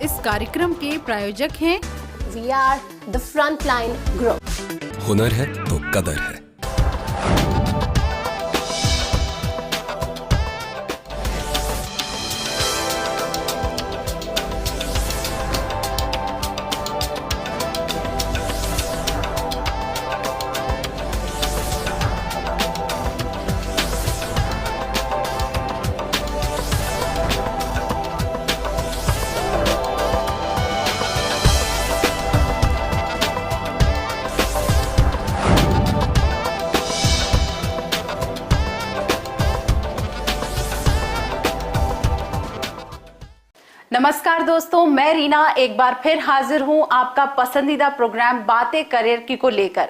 इस कार्यक्रम के प्रायोजक हैं We are the Frontline Group. हुनर है तो कदर है। नमस्कार दोस्तों, मैं रीना एक बार फिर हाजिर हूं आपका पसंदीदा प्रोग्राम बातें करियर की को लेकर।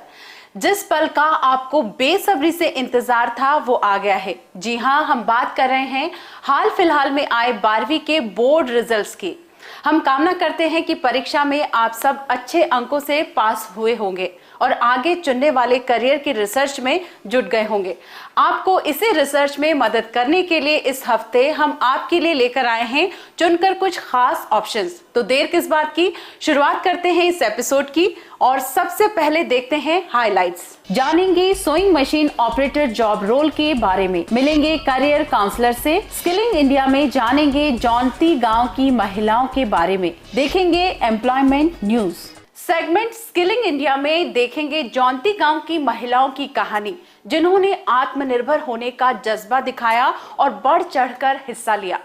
जिस पल का आपको बेसब्री से इंतजार था वो आ गया है। जी हां, हम बात कर रहे हैं हाल फिलहाल में आए 12वीं के बोर्ड रिजल्ट्स की। हम कामना करते हैं कि परीक्षा में आप सब अच्छे अंकों से पास हुए होंगे और आगे चुनने वाले करियर की रिसर्च में जुट गए होंगे। आपको इसी रिसर्च में मदद करने के लिए इस हफ्ते हम आपके लिए लेकर आए हैं चुनकर कुछ खास ऑप्शंस। तो देर किस बात की, शुरुआत करते हैं इस एपिसोड की और सबसे पहले देखते हैं हाइलाइट्स। जानेंगे sewing machine operator job role के बारे में, मिलेंगे करियर काउंसलर से, स्किलिंग इंडिया में जानेंगे जौनती गांव की महिलाओं के बारे में, देखेंगे employment news. Segment skilling India में देखेंगे जौनती गांव की महिलाओं की कहानी, जिन्होंने आत्मनिर्भर होने का जज्बा दिखाया और बढ़ चढ़कर हिस्सा लिया।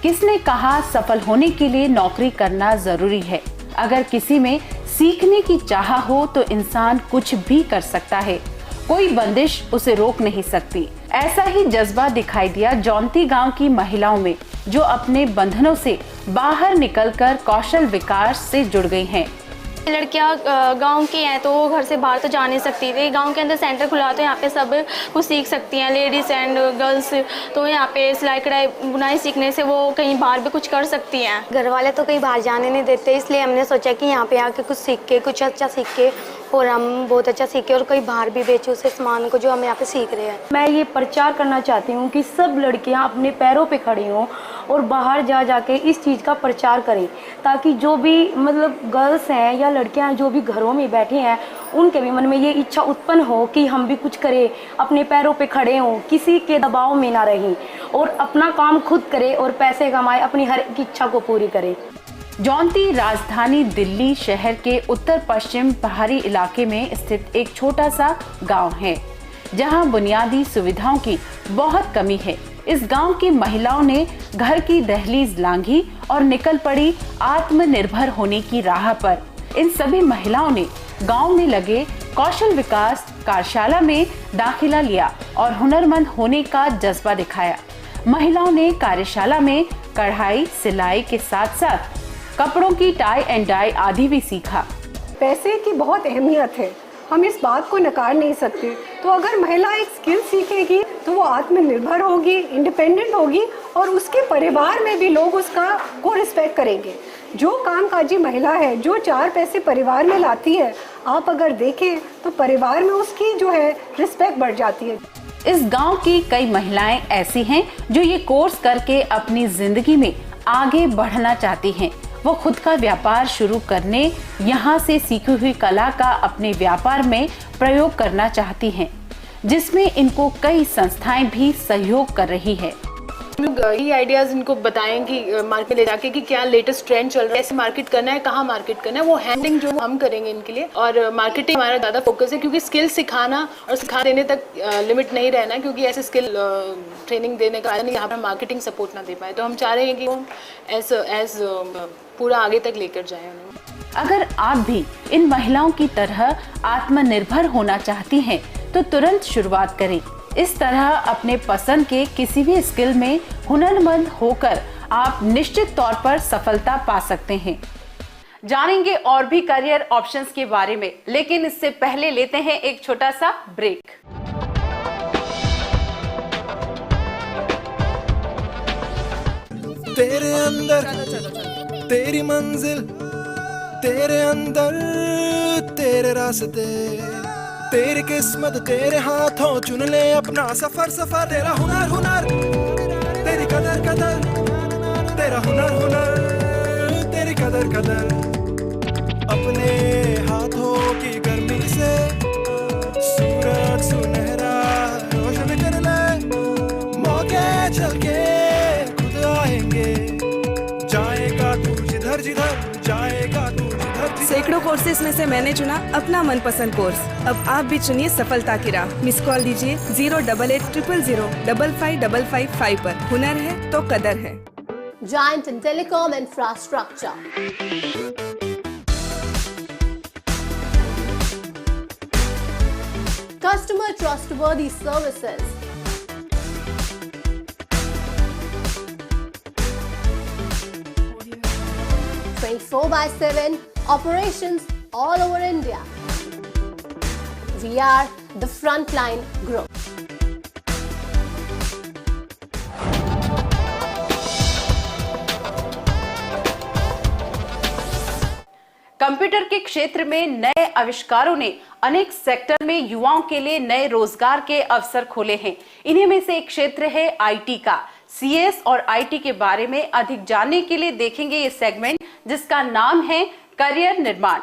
किसने कहा सफल होने के लिए नौकरी करना जरूरी है? अगर किसी में सीखने की चाह हो तो इंसान कुछ भी कर सकता है, कोई बंदिश उसे रोक नहीं सकती। ऐसा ही जज्बा दिखाई दिया जौनती गांव की महिलाओं में, जो अपने बंधनों से बाहर निकलकर कौशल विकास से जुड़ गई हैं। लड़कियां गांव की हैं तो वो घर से बाहर तो जा नहीं सकती थी। गांव के अंदर सेंटर खुला तो यहाँ पे सब कुछ सीख सकती हैं, लेडीज़ एंड गर्ल्स। तो यहाँ पे सिलाई कढ़ाई बुनाई सीखने से वो कहीं बाहर भी कुछ कर सकती हैं। घर वाले तो कहीं बाहर जाने नहीं देते, इसलिए हमने सोचा कि यहाँ पे आके कुछ सीख के, कुछ अच्छा सीख के और हम बहुत अच्छा सीखे और कहीं बाहर भी बेचे उस सामान को जो हम यहाँ पे सीख रहे हैं। मैं ये प्रचार करना चाहती हूँ कि सब लड़कियाँ अपने पैरों पे खड़ी हों और बाहर जा जाके इस चीज़ का प्रचार करें, ताकि जो भी मतलब गर्ल्स हैं या लड़कियाँ जो भी घरों में बैठे हैं, उनके भी मन में ये इच्छा उत्पन्न हो कि हम भी कुछ करें, अपने पैरों पे खड़े हों, किसी के दबाव में ना रहें और अपना काम खुद करें और पैसे कमाएं, अपनी हर एक इच्छा को पूरी करें। जौनती राजधानी दिल्ली शहर के उत्तर पश्चिम पहाड़ी इलाके में स्थित एक छोटा सा गांव है, जहां बुनियादी सुविधाओं की बहुत कमी है। इस गांव की महिलाओं ने घर की दहलीज लांघी और निकल पड़ी आत्मनिर्भर होने की राह पर। इन सभी महिलाओं ने गांव में लगे कौशल विकास कार्यशाला में दाखिला लिया और हुनरमंद होने का जज्बा दिखाया। महिलाओं ने कार्यशाला में कढ़ाई सिलाई के साथ साथ कपड़ों की टाई एंड डाई आदि भी सीखा। पैसे की बहुत अहमियत है, हम इस बात को नकार नहीं सकते। तो अगर महिला एक स्किल सीखेगी तो वो आत्मनिर्भर होगी, इंडिपेंडेंट होगी और उसके परिवार में भी लोग उसका को रिस्पेक्ट करेंगे। जो कामकाजी महिला है, जो 4 पैसे परिवार में लाती है, आप अगर देखें तो परिवार में उसकी जो है रिस्पेक्ट बढ़ जाती है। इस गांव की कई महिलाएं ऐसी हैं जो ये कोर्स करके अपनी जिंदगी में आगे बढ़ना चाहती हैं। वो खुद का व्यापार शुरू करने, यहाँ से सीखी हुई कला का अपने व्यापार में प्रयोग करना चाहती हैं, जिसमें इनको कई संस्थाएं भी सहयोग कर रही है। ये आइडियाज इनको बताएं कि मार्केट ले जाके कि क्या लेटेस्ट ट्रेंड चल रहा है, ऐसे मार्केट करना है, कहाँ मार्केट करना है, वो हैंडलिंग जो हम करेंगे इनके लिए। और मार्केटिंग हमारा ज़्यादा फोकस है, क्योंकि स्किल सिखाना और सिखा देने तक लिमिट नहीं रहना, क्योंकि ऐसे स्किल ट्रेनिंग देने का नहीं यहाँ पर मार्केटिंग सपोर्ट ना दे पाए। तो हम चाह रहे हैं कि वो एज पूरा आगे तक लेकर जाए उन्हें। अगर आप भी इन महिलाओं की तरह आत्मनिर्भर होना चाहती हैं, तो तुरंत शुरुआत करें। इस तरह अपने पसंद के किसी भी स्किल में हुनरमंद होकर आप निश्चित तौर पर सफलता पा सकते हैं। जानेंगे और भी करियर ऑप्शंस के बारे में, लेकिन इससे पहले लेते हैं एक छोटा सा ब्रेक। तेरे अंदर तेरी मंजिल, तेरे अंदर तेरे रास्ते, तेरी किस्मत तेरे हाथों, चुन ले अपना सफर। सफर तेरा हुनर, हुनर तेरी कदर कदर, तेरा हुनर हुनर, तेरी कदर कदर, अपने हाथों की गर्मी से सूरज सुनहरा रोशन कर ले, मौके चल के खुद आएंगे, जाएगा तू जिधर जिधर, जाएगा तू जिधर जिधर। सैकड़ों कोर्सेज में से मैंने चुना अपना मनपसंद कोर्स। अब आप भी चुनिए सफलता की राह। मिस कॉल दीजिए 08800055555 पर। हुनर है तो कदर है। Giant in telecom infrastructure. Customer trustworthy services. 24/7 operations all over India. We are the Frontline Group. Computer के क्षेत्र में नए आविष्कारों ने अनेक सेक्टर में युवाओं के लिए नए रोजगार के अवसर खोले हैं। इन्हीं में से एक क्षेत्र है आईटी का। सीएस और आईटी के बारे में अधिक जानने के लिए देखेंगे ये सेगमेंट, जिसका नाम है करियर निर्माण।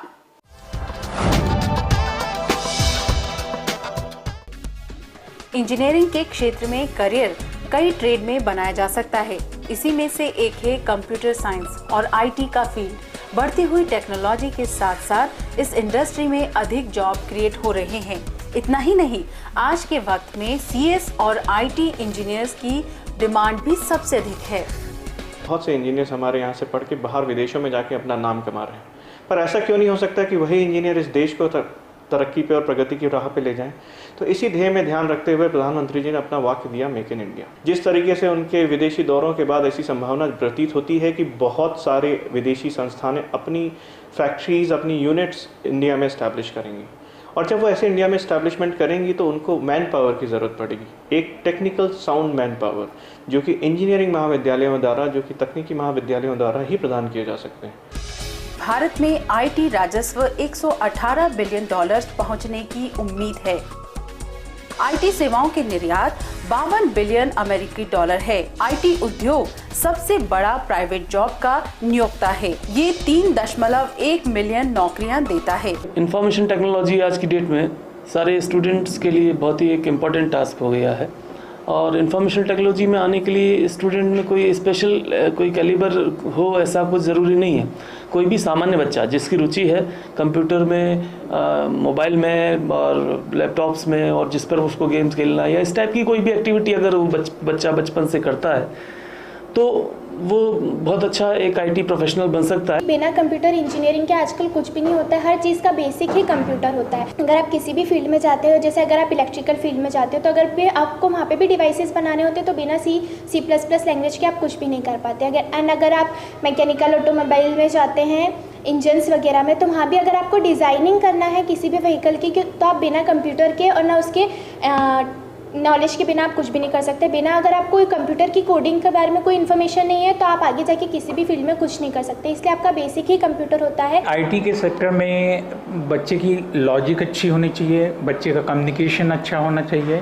इंजीनियरिंग के क्षेत्र में करियर कई ट्रेड में बनाया जा सकता है। इसी में से एक है कंप्यूटर साइंस और आईटी का फील्ड। बढ़ती हुई टेक्नोलॉजी के साथ साथ इस इंडस्ट्री में अधिक जॉब क्रिएट हो रहे हैं। इतना ही नहीं, आज के वक्त में सीएस और आईटी इंजीनियर्स की डिमांड भी सबसे अधिक है। बहुत से इंजीनियर्स हमारे यहाँ से पढ़ के बाहर विदेशों में जाके अपना नाम कमा रहे हैं, पर ऐसा क्यों नहीं हो सकता कि वही इंजीनियर इस देश को तरक्की पे और प्रगति की राह पे ले जाएं। तो इसी ध्येय में ध्यान रखते हुए प्रधानमंत्री जी ने अपना वाक्य दिया, मेक इन इंडिया। जिस तरीके से उनके विदेशी दौरों के बाद ऐसी संभावना प्रतीत होती है कि बहुत सारे विदेशी संस्थानें अपनी फैक्ट्रीज, अपनी यूनिट्स इंडिया में इस्टेब्लिश करेंगी, और जब वो ऐसे इंडिया में इस्टेब्लिशमेंट करेंगी तो उनको मैन पावर की ज़रूरत पड़ेगी, एक टेक्निकल साउंड मैन पावर, जो कि इंजीनियरिंग महाविद्यालयों द्वारा, जो कि तकनीकी महाविद्यालयों द्वारा ही प्रदान किए जा सकते हैं। भारत में आईटी राजस्व 118 बिलियन डॉलर्स पहुंचने की उम्मीद है। आईटी सेवाओं के निर्यात 52 बिलियन अमेरिकी डॉलर है। आईटी उद्योग सबसे बड़ा प्राइवेट जॉब का नियोक्ता है। ये 3.1 मिलियन नौकरियां देता है। इंफॉर्मेशन टेक्नोलॉजी आज की डेट में सारे स्टूडेंट्स के लिए बहुत ही एक इम्पॉर्टेंट टास्क हो गया है, और इंफॉर्मेशन टेक्नोलॉजी में आने के लिए स्टूडेंट में कोई स्पेशल कोई कैलिबर हो ऐसा कुछ ज़रूरी नहीं है। कोई भी सामान्य बच्चा जिसकी रुचि है कंप्यूटर में, मोबाइल में और लैपटॉप्स में, और जिस पर उसको गेम्स खेलना या इस टाइप की कोई भी एक्टिविटी अगर वो बच्चा बचपन से करता है तो वो बहुत अच्छा एक आईटी प्रोफेशनल बन सकता है। बिना कंप्यूटर इंजीनियरिंग के आजकल कुछ भी नहीं होता है। हर चीज़ का बेसिक ही कंप्यूटर होता है। अगर आप किसी भी फील्ड में जाते हो, जैसे अगर आप इलेक्ट्रिकल फील्ड में जाते हो, तो अगर भी आपको वहाँ पे भी डिवाइसेस बनाने होते हैं तो बिना C++ लैंग्वेज के आप कुछ भी नहीं कर पाते। अगर आप मैकेनिकल ऑटोमोबाइल में जाते हैं, इंजन्स वगैरह में, तो वहाँ भी अगर आपको डिज़ाइनिंग करना है किसी भी व्हीकल की, तो आप बिना कंप्यूटर के और ना उसके नॉलेज के बिना आप कुछ भी नहीं कर सकते। बिना अगर आपको कंप्यूटर की कोडिंग के बारे में कोई इन्फॉर्मेशन नहीं है तो आप आगे जाके किसी भी फील्ड में कुछ नहीं कर सकते। इसलिए आपका बेसिक ही कंप्यूटर होता है। आईटी के सेक्टर में बच्चे की लॉजिक अच्छी होनी चाहिए, बच्चे का कम्युनिकेशन अच्छा होना चाहिए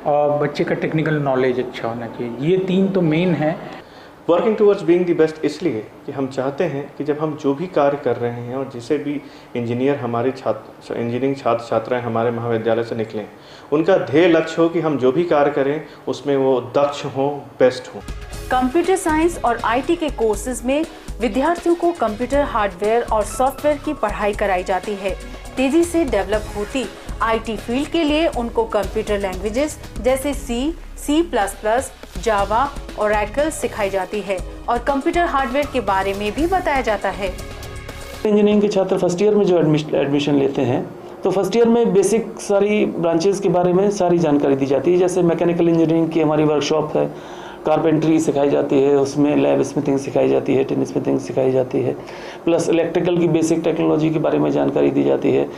और बच्चे का टेक्निकल नॉलेज अच्छा होना चाहिए। ये 3 तो मेन है। Working towards being the best इसलिए कि हम चाहते हैं कि जब हम जो भी कार्य कर रहे हैं और जिसे भी इंजीनियर हमारे इंजीनियरिंग छात्र छात्राएं हमारे महाविद्यालय से निकलें, उनका ध्येय लक्ष्य हो कि हम जो भी कार्य करें उसमें वो दक्ष हों, बेस्ट हों। कंप्यूटर साइंस और आईटी के कोर्सेज में विद्यार्थियों को कंप्यूटर हार्डवेयर और सॉफ्टवेयर की पढ़ाई कराई जाती है। तेजी से डेवलप होती आईटी फील्ड के लिए उनको कंप्यूटर लैंग्वेजेस जैसे C++, जावा, ओरेकल सिखाई जाती है और कंप्यूटर हार्डवेयर के बारे में भी बताया जाता है। इंजीनियरिंग के छात्र फर्स्ट ईयर में जो एडमिशन लेते हैं तो फर्स्ट ईयर में बेसिक सारी ब्रांचेस के बारे में सारी जानकारी दी जाती है। जैसे मैकेनिकल इंजीनियरिंग की हमारी वर्कशॉप है, कारपेंट्री सिखाई जाती है, उसमें लैब स्मिथिंग सिखाई जाती है, टिन स्मिथिंग सिखाई जाती है, प्लस इलेक्ट्रिकल की बेसिक टेक्नोलॉजी के बारे में जानकारी दी जाती है,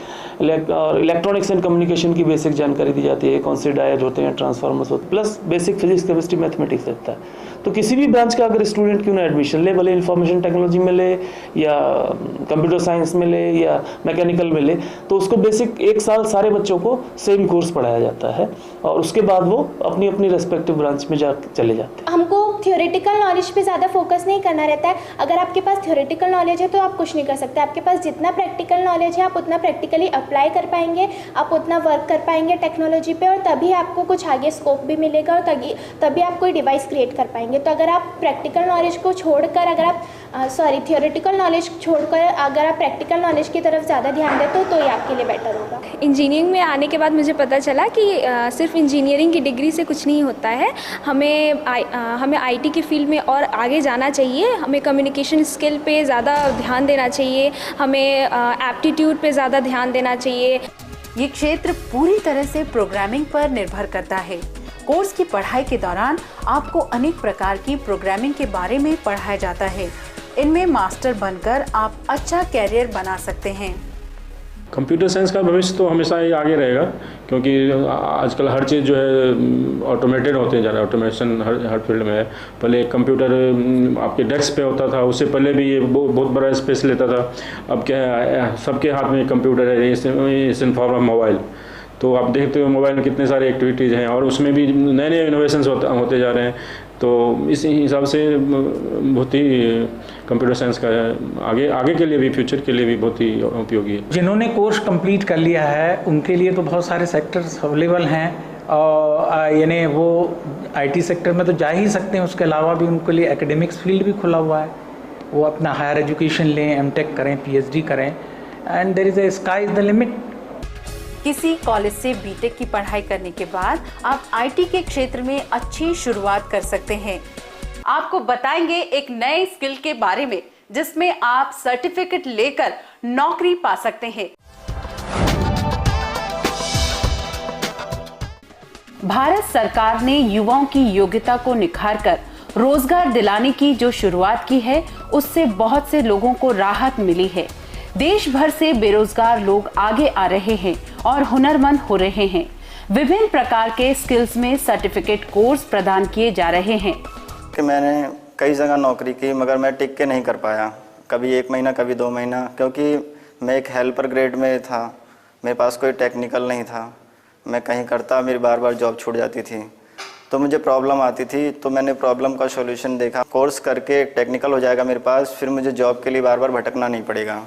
और इलेक्ट्रॉनिक्स एंड कम्युनिकेशन की बेसिक जानकारी दी जाती है, कौन से डायल होते हैं, ट्रांसफार्मर्स होते हैं, plus basic physics, chemistry, mathematics रहता है। तो किसी भी ब्रांच का अगर स्टूडेंट क्यों ना एडमिशन ले, भले इंफॉर्मेशन टेक्नोलॉजी में ले या कंप्यूटर साइंस में ले या मैकेनिकल में ले, तो उसको बेसिक 1 साल सारे बच्चों को सेम कोर्स पढ़ाया जाता है और उसके बाद वो अपनी अपनी रेस्पेक्टिव ब्रांच में जा चले जाते हैं। हमको थ्योरेटिकल नॉलेज पे ज़्यादा फोकस नहीं करना रहता है। अगर आपके पास थ्योरेटिकल नॉलेज है तो आप कुछ नहीं कर सकते। आपके पास जितना प्रैक्टिकल नॉलेज है आप उतना प्रैक्टिकली अप्लाई कर पाएंगे, आप उतना वर्क कर पाएंगे टेक्नोलॉजी पे, और तभी आपको कुछ आगे स्कोप भी मिलेगा और तभी आप कोई डिवाइस क्रिएट कर पाएंगे। तो अगर आप प्रैक्टिकल नॉलेज को छोड़कर अगर आप थियोरेटिकल नॉलेज छोड़कर अगर आप प्रैक्टिकल नॉलेज की तरफ ज़्यादा ध्यान देते हो तो ये आपके लिए बेटर होगा। इंजीनियरिंग में आने के बाद मुझे पता चला कि सिर्फ इंजीनियरिंग की डिग्री से कुछ नहीं होता है। हमें आईटी की फील्ड में और आगे जाना चाहिए। हमें कम्युनिकेशन स्किल पे ज़्यादा ध्यान देना चाहिए, हमें एप्टीट्यूड पे ज़्यादा ध्यान देना चाहिए। ये क्षेत्र पूरी तरह से प्रोग्रामिंग पर निर्भर करता है। कोर्स की पढ़ाई के दौरान आपको अनेक प्रकार की प्रोग्रामिंग के बारे में पढ़ाया जाता है। इनमें मास्टर बनकर आप अच्छा कैरियर बना सकते हैं। कंप्यूटर साइंस का भविष्य तो हमेशा ही आगे रहेगा, क्योंकि आजकल हर चीज़ जो है ऑटोमेटेड होते जा रहा है। ऑटोमेशन हर फील्ड में है। पहले कंप्यूटर आपके डेस्क पे होता था, उससे पहले भी ये बहुत बड़ा स्पेस लेता था। अब क्या है, सबके हाथ में कंप्यूटर है, इस इन फॉर्म ऑफ मोबाइल। तो आप देखते हो मोबाइल में कितने सारे एक्टिविटीज़ हैं और उसमें भी नए नए इनोवेशंस होते जा रहे हैं। तो इस हिसाब से बहुत ही कंप्यूटर साइंस का आगे के लिए भी, फ्यूचर के लिए भी बहुत ही उपयोगी है। जिन्होंने कोर्स कंप्लीट कर लिया है उनके लिए तो बहुत सारे सेक्टर्स अवेलेबल हैं, और यानी वो आईटी सेक्टर में तो जा ही सकते हैं। उसके अलावा भी उनके लिए एकेडमिक्स फील्ड भी खुला हुआ है। वो अपना हायर एजुकेशन लें, एमटेक करें, पीएचडी करें, and there is a sky is the limit. किसी कॉलेज से बीटेक की पढ़ाई करने के बाद आप आईटी के क्षेत्र में अच्छी शुरुआत कर सकते हैं। आपको बताएंगे एक नए स्किल के बारे में जिसमें आप सर्टिफिकेट लेकर नौकरी पा सकते हैं। भारत सरकार ने युवाओं की योग्यता को निखारकर रोजगार दिलाने की जो शुरुआत की है, उससे बहुत से लोगों को राहत मिली है। देश भर से बेरोजगार लोग आगे आ रहे हैं और हुनरमंद हो रहे हैं। विभिन्न प्रकार के स्किल्स में सर्टिफिकेट कोर्स प्रदान किए जा रहे हैं। कि मैंने कई जगह नौकरी की मगर मैं टिक के नहीं कर पाया, कभी 1 महीना कभी 2 महीना, क्योंकि मैं एक हेल्पर ग्रेड में था। मेरे पास कोई टेक्निकल नहीं था। मैं कहीं करता, मेरी बार बार जॉब छूट जाती थी, तो मुझे प्रॉब्लम आती थी। तो मैंने प्रॉब्लम का सॉल्यूशन देखा, कोर्स करके टेक्निकल हो जाएगा मेरे पास, फिर मुझे जॉब के लिए बार बार भटकना नहीं पड़ेगा।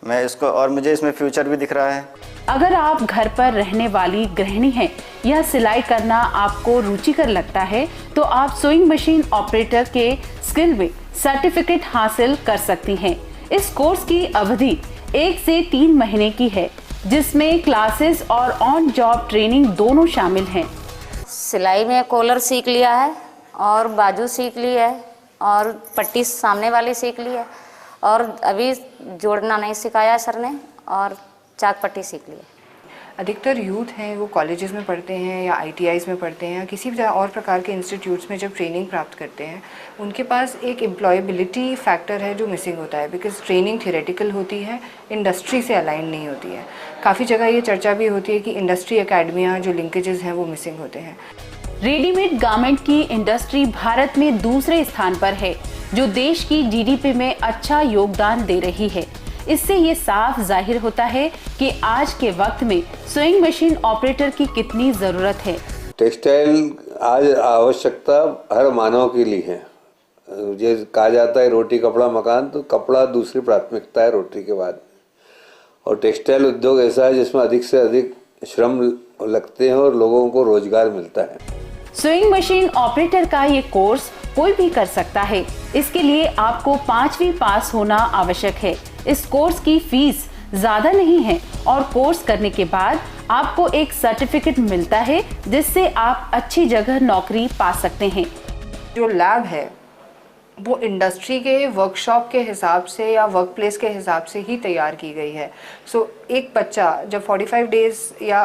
मैं इसको, और मुझे इसमें फ्यूचर भी दिख रहा है। अगर आप घर पर रहने वाली गृहिणी हैं या सिलाई करना आपको रुचिकर लगता है, तो आप सोइंग मशीन ऑपरेटर के स्किल में सर्टिफिकेट हासिल कर सकती हैं। इस कोर्स की अवधि 1 से 3 महीने की है, जिसमें क्लासेस और ऑन जॉब ट्रेनिंग दोनों शामिल हैं। सिलाई में कॉलर सीख लिया है और बाजू सीख ली है और पट्टी सामने वाली सीख ली है, और अभी जोड़ना नहीं सिखाया सर ने, और चाक पट्टी सीख ली है। अधिकतर यूथ हैं वो कॉलेजेस में पढ़ते हैं या आईटीआईज़ में पढ़ते हैं या किसी भी और प्रकार के इंस्टीट्यूट्स में जब ट्रेनिंग प्राप्त करते हैं, उनके पास एक एम्प्लॉयबिलिटी फैक्टर है जो मिसिंग होता है। बिकॉज ट्रेनिंग थियोरेटिकल होती है, इंडस्ट्री से अलाइन नहीं होती है। काफ़ी जगह ये चर्चा भी होती है कि इंडस्ट्री अकेडमियाँ जो लिंकेजेस हैं वो मिसिंग होते हैं। रेडीमेड गारमेंट की इंडस्ट्री भारत में दूसरे स्थान पर है, जो देश की जीडीपी में अच्छा योगदान दे रही है। इससे ये साफ जाहिर होता है कि आज के वक्त में सोइंग मशीन ऑपरेटर की कितनी जरूरत है। टेक्सटाइल आज आवश्यकता हर मानव के लिए है। ये कहा जाता है रोटी कपड़ा मकान, तो कपड़ा दूसरी प्राथमिकता है रोटी के बाद। और टेक्सटाइल उद्योग ऐसा है जिसमें अधिक से अधिक श्रम लगते हैं और लोगों को रोजगार मिलता है। सोइंग मशीन ऑपरेटर का ये कोर्स कोई भी कर सकता है। इसके लिए आपको 5वीं पास होना आवश्यक है। इस कोर्स की फीस ज्यादा नहीं है और कोर्स करने के बाद आपको एक सर्टिफिकेट मिलता है, जिससे आप अच्छी जगह नौकरी पा सकते हैं। जो लैब है वो इंडस्ट्री के वर्कशॉप के हिसाब से या वर्क प्लेस के हिसाब से ही तैयार की गई है। सो एक बच्चा जब 45 डेज़ या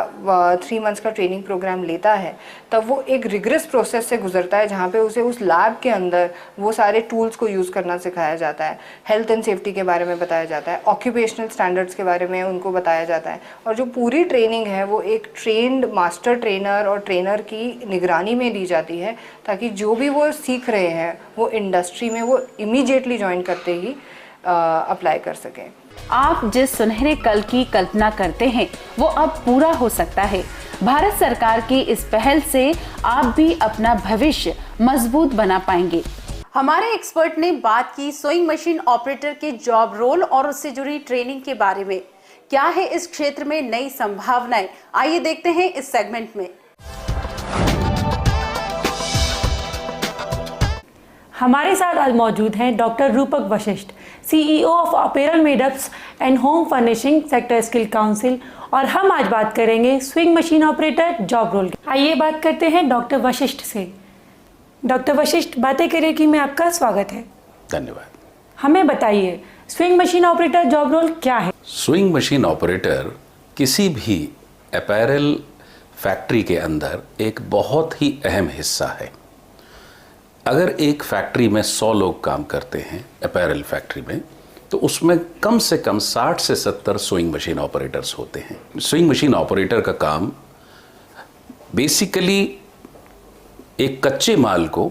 3 मंथ्स का ट्रेनिंग प्रोग्राम लेता है तब वो एक रिगरस प्रोसेस से गुजरता है जहाँ पे उसे उस लैब के अंदर वो सारे टूल्स को यूज़ करना सिखाया जाता है, हेल्थ एंड सेफ्टी के बारे में बताया जाता है, ऑक्यूपेशनल स्टैंडर्ड्स के बारे में उनको बताया जाता है। और जो पूरी ट्रेनिंग है वो एक ट्रेंड मास्टर ट्रेनर और ट्रेनर की निगरानी में दी जाती है ताकि जो भी वो सीख रहे हैं वो इंडस्ट्री में वो इमीडिएटली ज्वाइन करते ही अप्लाई कर सकें। आप जिस सुनहरे कल की कल्पना करते हैं वो अब पूरा हो सकता है। भारत सरकार की इस पहल से आप भी अपना भविष्य मजबूत बना पाएंगे। हमारे एक्सपर्ट ने बात की सोइंग मशीन ऑपरेटर के जॉब रोल और उससे जुड़ी ट्रेनिंग के बारे में। क्या है इस क्षेत्र में नई संभावनाएं, आइए देखते हैं इस सेगमेंट में। हमारे साथ आज मौजूद हैं doctor Rupak Vashishtha, CEO of apparel made ups and home furnishing sector skill council, और हम आज बात करेंगे sewing machine operator job role की। आइए बात करते हैं डॉक्टर वशिष्ठ से। डॉक्टर वशिष्ठ, बातें करियर की में आपका स्वागत है। धन्यवाद। हमें बताइए sewing machine operator job role क्या है? स्विंग मशीन ऑपरेटर किसी भी अपैरल फैक्ट्री के अंदर एक बहुत ही अहम हिस्सा है। अगर एक फैक्ट्री में 100 लोग काम करते हैं अपैरल फैक्ट्री में, तो उसमें कम से कम 60 से 70 स्विंग मशीन ऑपरेटर्स होते हैं। स्विंग मशीन ऑपरेटर का काम बेसिकली एक कच्चे माल को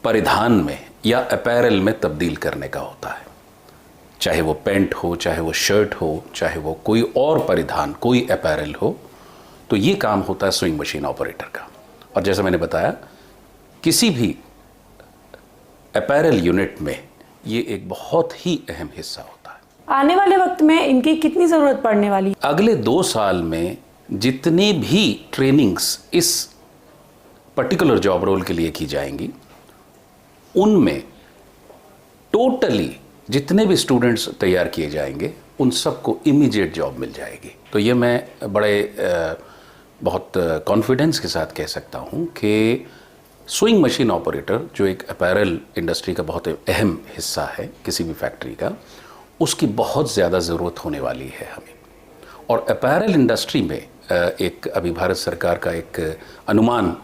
परिधान में या अपैरल में तब्दील करने का होता है। चाहे वो पेंट हो, चाहे वो शर्ट हो, चाहे वो कोई और परिधान, कोई अपैरल हो, तो ये काम होता है स्विंग मशीन ऑपरेटर का। और जैसा मैंने बताया, किसी भी अपैरल यूनिट में ये एक बहुत ही अहम हिस्सा होता है। आने वाले वक्त में इनकी कितनी ज़रूरत पड़ने वाली? अगले 2 साल में जितनी भी ट्रेनिंग्स इस पर्टिकुलर जॉब रोल के लिए की जाएंगी, उनमें टोटली जितने भी स्टूडेंट्स तैयार किए जाएंगे उन सबको इमीडिएट जॉब मिल जाएगी। तो ये मैं बहुत कॉन्फिडेंस के साथ कह सकता हूँ कि स्विंग मशीन ऑपरेटर, जो एक अपैरल इंडस्ट्री का बहुत अहम हिस्सा है किसी भी फैक्ट्री का, उसकी बहुत ज़्यादा ज़रूरत होने वाली है हमें। और अपैरल इंडस्ट्री में एक अभी भारत सरकार का एक अनुमान,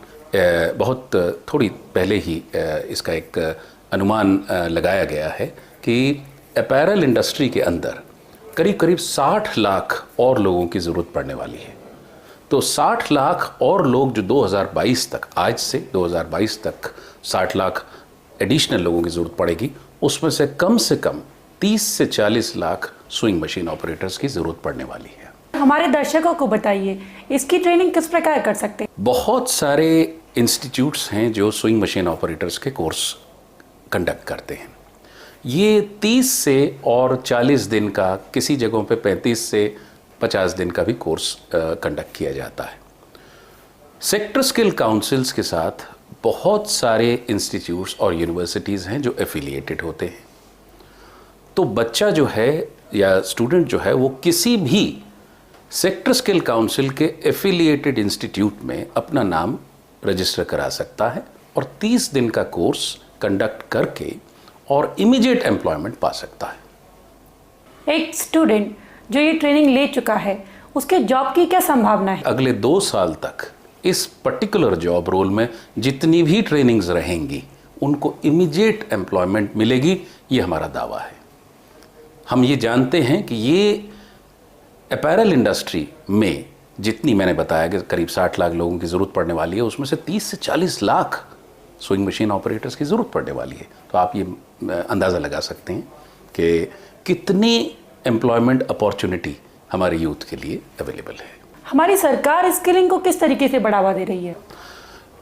बहुत थोड़ी पहले ही इसका एक अनुमान लगाया गया है कि अपैरल इंडस्ट्री के अंदर करीब करीब 60 लाख और लोगों की ज़रूरत पड़ने वाली है। तो 60 लाख और लोग जो 2022 तक, आज से 2022 तक 60 लाख एडिशनल लोगों की ज़रूरत पड़ेगी, उसमें से कम 30 से 40 लाख स्विंग मशीन ऑपरेटर्स की ज़रूरत पड़ने वाली है। हमारे दर्शकों को बताइए इसकी ट्रेनिंग किस प्रकार कर सकते हैं? बहुत सारे इंस्टीट्यूट्स हैं जो स्विंग मशीन ऑपरेटर्स के कोर्स कंडक्ट करते हैं। ये 30 से और 40 दिन का, किसी जगहों पे 35 से 50 दिन का भी कोर्स कंडक्ट किया जाता है। सेक्टर स्किल काउंसिल्स के साथ बहुत सारे इंस्टीट्यूट्स और यूनिवर्सिटीज़ हैं जो एफिलिएटेड होते हैं। तो बच्चा जो है या स्टूडेंट जो है वो किसी भी सेक्टर स्किल काउंसिल के एफिलिएटेड इंस्टीट्यूट में अपना नाम रजिस्टर करा सकता है और 30 दिन का कोर्स कंडक्ट करके और इमीडिएट एम्प्लॉयमेंट पा सकता है। एक स्टूडेंट जो ये ट्रेनिंग ले चुका है, उसके जॉब की क्या संभावना है? अगले 2 साल तक इस पर्टिकुलर जॉब रोल में जितनी भी ट्रेनिंग्स रहेंगी उनको इमीडिएट एम्प्लॉयमेंट मिलेगी, ये हमारा दावा है। हम ये जानते हैं कि ये अपैरल इंडस्ट्री में जितनी मैंने बताया कि करीब 60 लाख लोगों की ज़रूरत पड़ने वाली है, उसमें से 30 से 40 लाख स्विंग मशीन ऑपरेटर्स की ज़रूरत पड़ने वाली है। तो आप ये अंदाज़ा लगा सकते हैं कि कितनी एम्प्लॉयमेंट अपॉर्चुनिटी हमारे यूथ के लिए अवेलेबल है। हमारी सरकार स्किलिंग को किस तरीके से बढ़ावा दे रही है?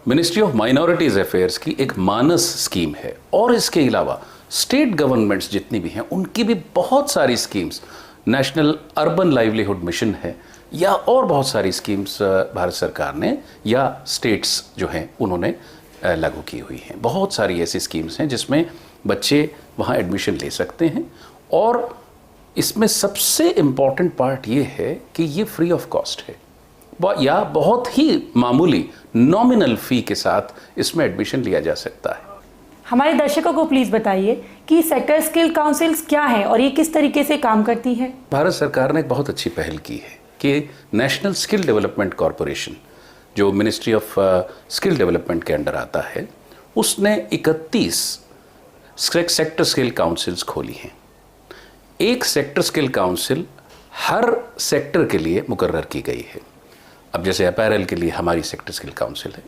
मिनिस्ट्री ऑफ माइनॉरिटीज़ अफेयर्स की एक मानस स्कीम है और इसके अलावा स्टेट गवर्नमेंट्स जितनी भी हैं उनकी भी बहुत सारी schemes, national urban livelihood mission है या और बहुत सारी स्कीम्स भारत सरकार ने या स्टेट्स जो हैं उन्होंने लागू की हुई हैं। बहुत सारी ऐसी स्कीम्स हैं जिसमें बच्चे वहाँ एडमिशन ले सकते हैं और इसमें सबसे इम्पॉर्टेंट पार्ट ये है कि ये फ्री ऑफ कॉस्ट है या बहुत ही मामूली नॉमिनल फ़ी के साथ इसमें एडमिशन लिया जा सकता है। हमारे दर्शकों को प्लीज़ बताइए कि सेक्टर स्किल काउंसिल्स क्या हैं और ये किस तरीके से काम करती है। भारत सरकार ने एक बहुत अच्छी पहल की है कि नेशनल स्किल डेवलपमेंट कॉरपोरेशन, जो मिनिस्ट्री ऑफ स्किल डेवलपमेंट के अंडर आता है, उसने 31 सेक्टर स्किल काउंसिल्स खोली हैं। एक सेक्टर स्किल काउंसिल हर सेक्टर के लिए मुकर्रर की गई है। अब जैसे अपैरल के लिए हमारी सेक्टर स्किल काउंसिल है,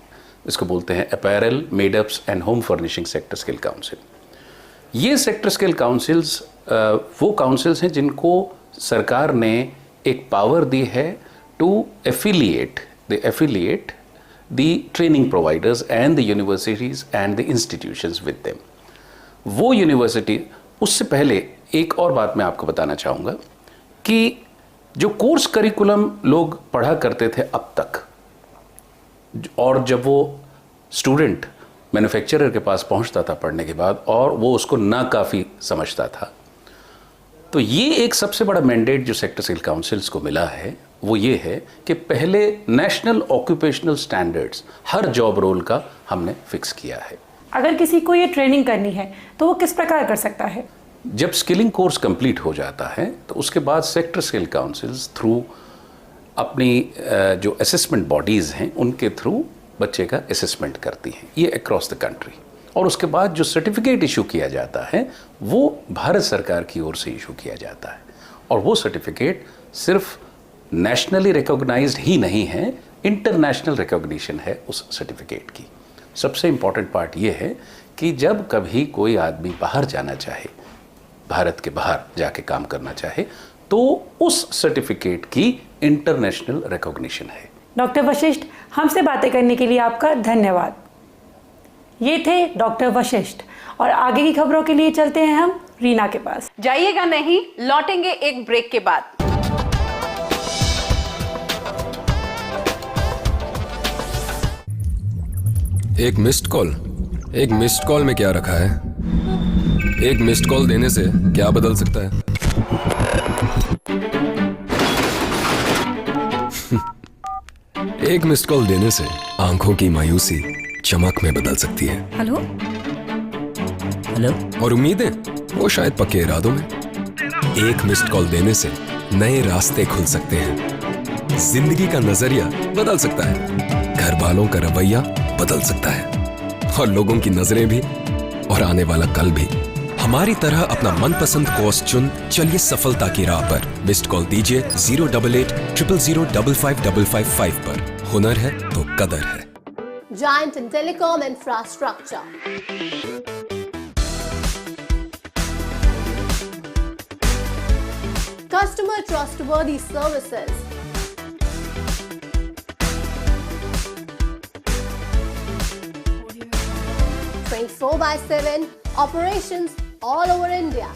इसको बोलते हैं apparel, made ups and home furnishing sector skill council. ये सेक्टर स्किल काउंसिल्स वो काउंसिल्स हैं जिनको सरकार ने एक पावर दी है to affiliate the training providers and the universities and the institutions with them. वो यूनिवर्सिटी, उससे पहले एक और बात मैं आपको बताना चाहूँगा कि जो कोर्स करिकुलम लोग पढ़ा करते थे अब तक, और जब वो स्टूडेंट मैन्युफैक्चरर के पास पहुंचता था पढ़ने के बाद और वो उसको ना काफ़ी समझता था, तो ये एक सबसे बड़ा मैंडेट जो सेक्टर स्किल काउंसिल्स को मिला है वो ये है कि पहले नेशनल ऑक्यूपेशनल स्टैंडर्ड्स हर जॉब रोल का हमने फिक्स किया है। अगर किसी को ये ट्रेनिंग करनी है तो वो किस प्रकार कर सकता है? जब स्किलिंग कोर्स कंप्लीट हो जाता है तो उसके बाद सेक्टर स्किल काउंसिल्स थ्रू अपनी जो असेसमेंट बॉडीज़ हैं उनके थ्रू बच्चे का असेसमेंट करती हैं, ये अक्रॉस द कंट्री। और उसके बाद जो सर्टिफिकेट इशू किया जाता है वो भारत सरकार की ओर से इशू किया जाता है। और वो सर्टिफिकेट सिर्फ नेशनली रिकॉग्नाइज्ड ही नहीं है, इंटरनेशनल रिकॉग्निशन है उस सर्टिफिकेट की। सबसे इम्पॉर्टेंट पार्ट ये है कि जब कभी कोई आदमी बाहर जाना चाहे, भारत के बाहर जाके काम करना चाहे, तो उस सर्टिफिकेट की इंटरनेशनल रिकॉग्निशन है। डॉक्टर वशिष्ठ, हमसे बातें करने के लिए आपका धन्यवाद। ये थे डॉक्टर वशिष्ठ और आगे की खबरों के लिए चलते हैं हम रीना के पास। जाइएगा नहीं, लौटेंगे एक ब्रेक के बाद। एक मिस्ड कॉल में क्या रखा है? एक मिस्ड कॉल देने से क्या बदल सकता है? एक मिस्ड कॉल देने से आंखों की मायूसी चमक में बदल सकती है। हेलो और उम्मीदें वो शायद पक्के इरादों में। एक मिस्ड कॉल देने से नए रास्ते खुल सकते हैं। जिंदगी का नजरिया बदल सकता है, घर वालों का रवैया बदल सकता है और लोगों की नजरें भी, और आने वाला कल भी। हमारी तरह अपना मनपसंद कोर्स चुन चलिए सफलता की राह पर। मिस्ड कॉल दीजिए 08800055555 पर। हुनर है तो कदर है। Giant in telecom infrastructure. Customer trustworthy services. (24/7) operations all over India.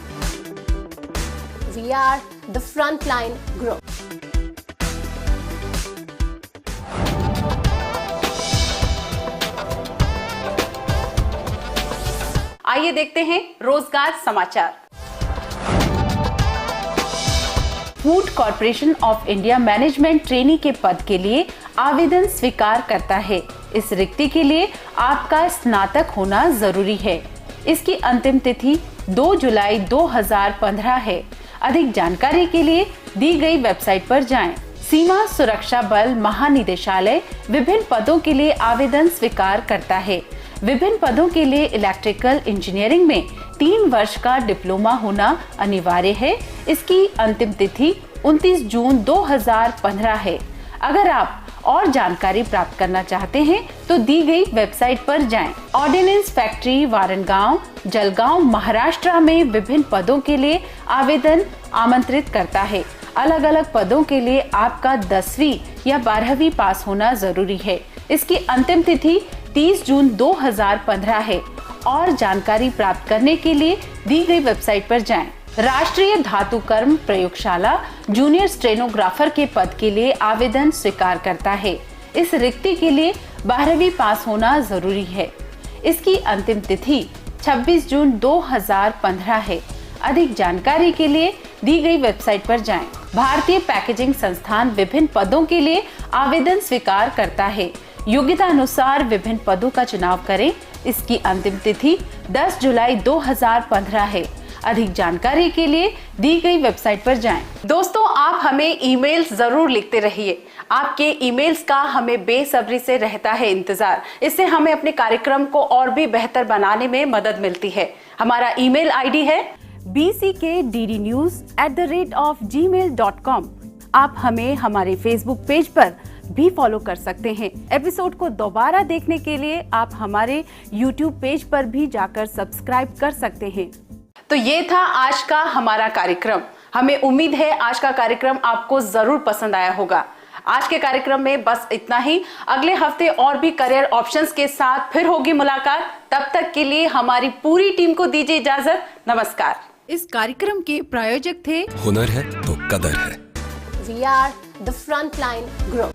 We are the Frontline Group. आइए देखते हैं रोजगार समाचार। Food corporation of India management trainee के पद के लिए आवेदन स्वीकार करता है। इस रिक्ति के लिए आपका स्नातक होना जरूरी है। इसकी अंतिम तिथि 2 जुलाई 2015 है। अधिक जानकारी के लिए दी गई वेबसाइट पर जाएं। सीमा सुरक्षा बल महानिदेशालय विभिन्न पदों के लिए आवेदन स्वीकार करता है। विभिन्न पदों के लिए इलेक्ट्रिकल इंजीनियरिंग में 3 वर्ष का डिप्लोमा होना अनिवार्य है। इसकी अंतिम तिथि 29 जून 2015 है। अगर आप और जानकारी प्राप्त करना चाहते हैं तो दी गई वेबसाइट पर जाएं। ऑर्डिनेंस फैक्ट्री वारनगांव जलगांव महाराष्ट्र में विभिन्न पदों के लिए आवेदन आमंत्रित करता है। अलग अलग पदों के लिए आपका 10वीं या 12वीं पास होना जरूरी है। इसकी अंतिम तिथि 30 जून 2015 है। और जानकारी प्राप्त करने के लिए दी गई वेबसाइट पर जाएं। राष्ट्रीय धातु कर्म प्रयोगशाला जूनियर स्टेनोग्राफर के पद के लिए आवेदन स्वीकार करता है। इस रिक्ति के लिए 12वीं पास होना जरूरी है। इसकी अंतिम तिथि 26 जून 2015 है। अधिक जानकारी के लिए दी गई वेबसाइट पर जाएं। भारतीय पैकेजिंग संस्थान विभिन्न पदों के लिए आवेदन स्वीकार करता है। योग्यता अनुसार विभिन्न पदों का चुनाव करें। इसकी अंतिम तिथि 10 जुलाई 2015 है। अधिक जानकारी के लिए दी गई वेबसाइट पर जाएं। दोस्तों, आप हमें ईमेल्स जरूर लिखते रहिए। आपके ईमेल्स का हमें बेसब्री से रहता है इंतजार। इससे हमें अपने कार्यक्रम को और भी बेहतर बनाने में मदद मिलती है। हमारा ईमेल आईडी है bckddnews@gmail.com। आप हमें हमारे फेसबुक पेज पर भी फॉलो कर सकते हैं। एपिसोड को दोबारा देखने के लिए आप हमारे यूट्यूब पेज पर भी जाकर सब्सक्राइब कर सकते हैं। तो ये था आज का हमारा कार्यक्रम। हमें उम्मीद है आज का कार्यक्रम आपको जरूर पसंद आया होगा। आज के कार्यक्रम में बस इतना ही। अगले हफ्ते और भी करियर ऑप्शंस के साथ फिर होगी मुलाकात। तब तक के लिए हमारी पूरी टीम को दीजिए इजाजत। नमस्कार। इस कार्यक्रम के प्रायोजक थे हुनर है तो कदर है। We are the Frontline Group.